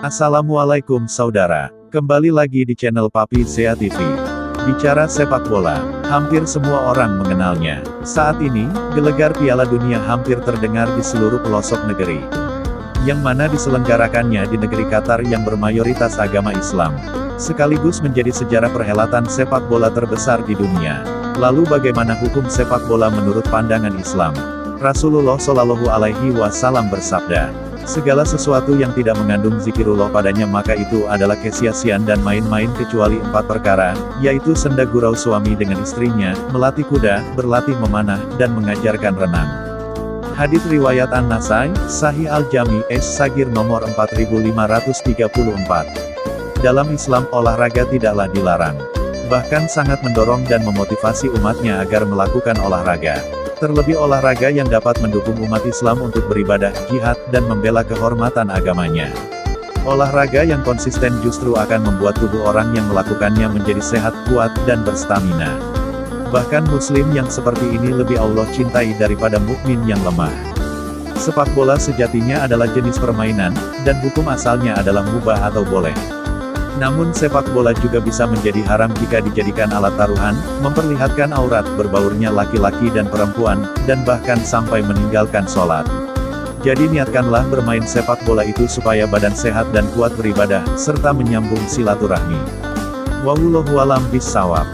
Assalamualaikum saudara, kembali lagi di channel Papi Zea TV. Bicara sepak bola, hampir semua orang mengenalnya. Saat ini, gelegar Piala Dunia hampir terdengar di seluruh pelosok negeri. Yang mana diselenggarakannya di negeri Qatar yang bermayoritas agama Islam. Sekaligus menjadi sejarah perhelatan sepak bola terbesar di dunia. Lalu bagaimana hukum sepak bola menurut pandangan Islam? Rasulullah Shallallahu Alaihi Wasallam bersabda, segala sesuatu yang tidak mengandung zikirullah padanya maka itu adalah kesia-siaan dan main-main kecuali 4 perkara, yaitu senda gurau suami dengan istrinya, melatih kuda, berlatih memanah, dan mengajarkan renang. Hadits riwayat An-Nasai, Sahih Al-Jami' Es-Sagir nomor 4534. Dalam Islam olahraga tidaklah dilarang. Bahkan sangat mendorong dan memotivasi umatnya agar melakukan olahraga. Terlebih olahraga yang dapat mendukung umat Islam untuk beribadah, jihad, dan membela kehormatan agamanya. Olahraga yang konsisten justru akan membuat tubuh orang yang melakukannya menjadi sehat, kuat, dan berstamina. Bahkan muslim yang seperti ini lebih Allah cintai daripada mukmin yang lemah. Sepak bola sejatinya adalah jenis permainan, dan hukum asalnya adalah mubah atau boleh. Namun sepak bola juga bisa menjadi haram jika dijadikan alat taruhan, memperlihatkan aurat berbaurnya laki-laki dan perempuan, dan bahkan sampai meninggalkan sholat. Jadi niatkanlah bermain sepak bola itu supaya badan sehat dan kuat beribadah, serta menyambung silaturahmi. Wallahu a'lam bishawab.